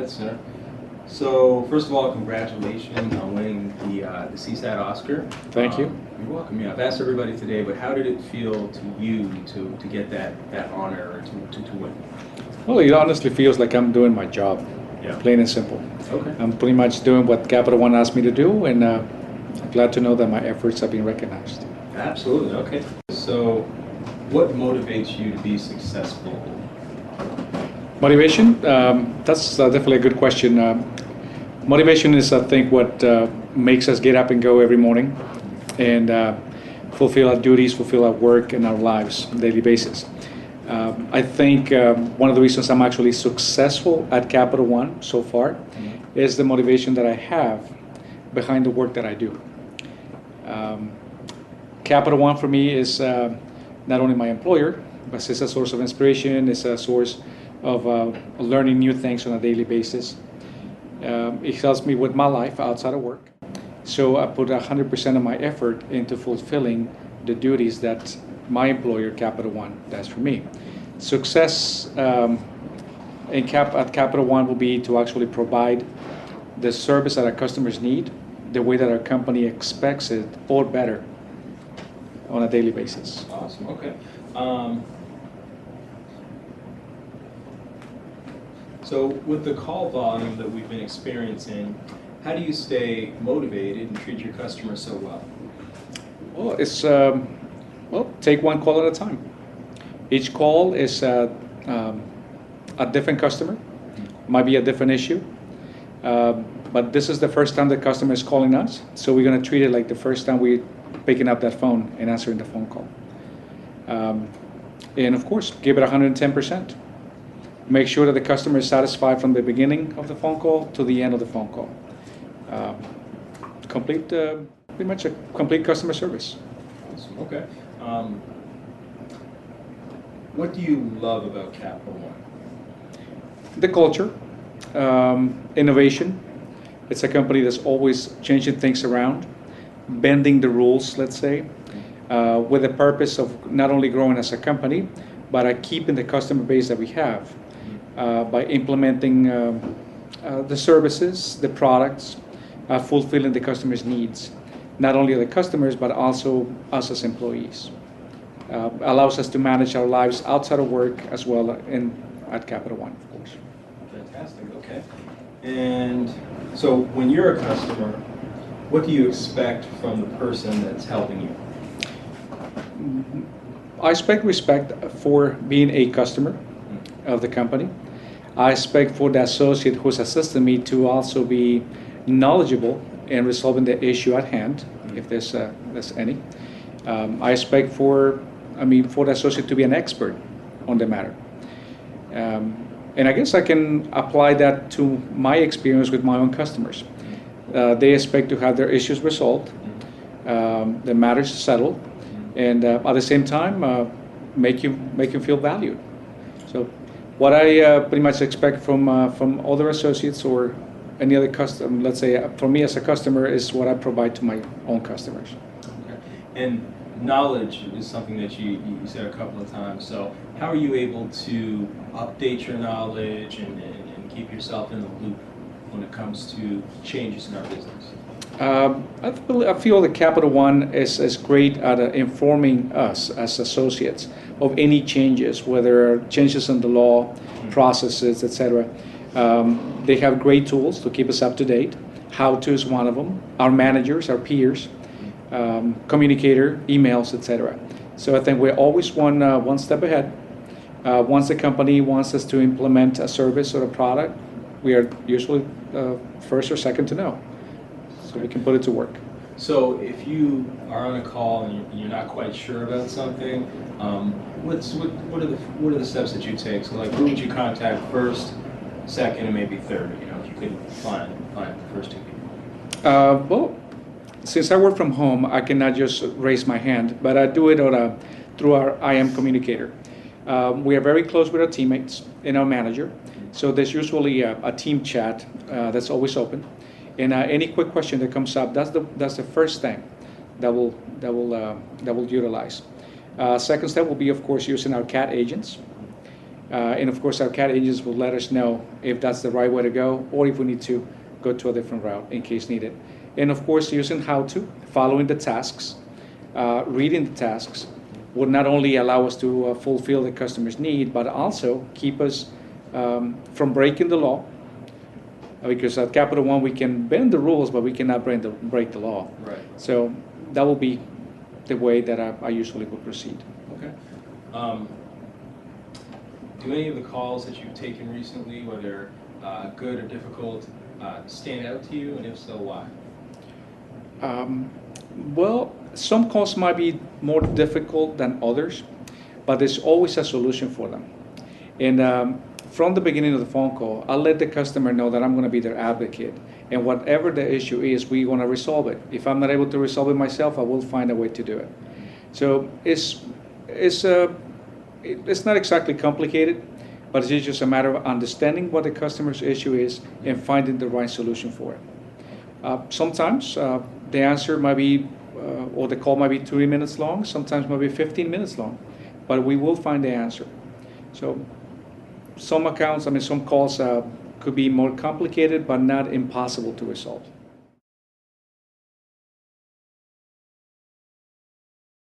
right, sir. So, first of all, congratulations on winning the Csat Oscar. Thank you. You're welcome. Yeah, I've asked everybody today, but how did it feel to you to get that honor or to win? Well, it honestly feels like I'm doing my job, Yeah. plain and simple. Okay. I'm pretty much doing what Capital One asked me to do, and I'm glad to know that my efforts have been recognized. Absolutely. Okay. So, what motivates you to be successful? Motivation? That's definitely a good question. Motivation is, I think, what makes us get up and go every morning and fulfill our duties, fulfill our work and our lives on a daily basis. I think one of the reasons I'm actually successful at Capital One so far is the motivation that I have behind the work that I do. Capital One for me is not only my employer, but it's a source of inspiration, it's a source of learning new things on a daily basis. It helps me with my life outside of work. So I put 100% of my effort into fulfilling the duties that my employer, Capital One, does for me. Success at Capital One will be to actually provide the service that our customers need, the way that our company expects it, or better, on a daily basis. Awesome. Okay. So with the call volume that we've been experiencing, how do you stay motivated and treat your customers so well? Well, it's take one call at a time. Each call is a different customer, might be a different issue, but this is the first time the customer is calling us, so we're going to treat it like the first time we're picking up that phone and answering the phone call. And of course, give it 110%. Make sure that the customer is satisfied from the beginning of the phone call to the end of the phone call. Pretty much a complete customer service. Awesome. Okay. What do you love about Capital One? The culture, innovation. It's a company that's always changing things around, bending the rules, let's say, with the purpose of not only growing as a company, but keeping the customer base that we have. By implementing the services, the products, fulfilling the customer's needs, not only the customers, but also us as employees. Allows us to manage our lives outside of work as well at Capital One, of course. Fantastic, okay. And so when you're a customer, what do you expect from the person that's helping you? I expect respect for being a customer of the company. I expect for the associate who's assisting me to also be knowledgeable in resolving the issue at hand, if there's any. I expect for the associate to be an expert on the matter. And I guess I can apply that to my experience with my own customers. They expect to have their issues resolved, the matters settled, and at the same time make you feel valued. So what I pretty much expect from other associates or any other customer, let's say for me as a customer, is what I provide to my own customers. Okay. And knowledge is something that you said a couple of times. So how are you able to update your knowledge and keep yourself in the loop when it comes to changes in our business? I feel that Capital One is great at informing us as associates of any changes, whether changes in the law, processes, etc. They have great tools to keep us up to date. How to is one of them. Our managers, our peers, communicator, emails, etc. So I think we're always one step ahead. Once the company wants us to implement a service or a product, we are usually first or second to know. So we can put it to work. So if you are on a call and you're not quite sure about something, what are the steps that you take? So like, who would you contact first, second, and maybe third? You know, if you could find the first two people. Well, since I work from home, I cannot just raise my hand, but I do it through our IM communicator. We are very close with our teammates and our manager, so there's usually a team chat that's always open. And any quick question that comes up, that's the first thing that we'll utilize. Second step will be, of course, using our CAT agents. And of course, our CAT agents will let us know if that's the right way to go or if we need to go to a different route in case needed. And of course, using how to, following the tasks, reading the tasks will not only allow us to fulfill the customer's need, but also keep us from breaking the law. Because at Capital One, we can bend the rules, but we cannot break the law. Right. So that will be the way that I usually would proceed. Okay. Do any of the calls that you've taken recently, whether good or difficult, stand out to you, and if so, why? Well, some calls might be more difficult than others, but there's always a solution for them. And from the beginning of the phone call, I'll let the customer know that I'm going to be their advocate. And whatever the issue is, we're going to resolve it. If I'm not able to resolve it myself, I will find a way to do it. So it's not exactly complicated, but it's just a matter of understanding what the customer's issue is and finding the right solution for it. Sometimes the answer might be, or the call might be 3 minutes long, sometimes might be 15 minutes long, but we will find the answer. So some calls could be more complicated, but not impossible to resolve.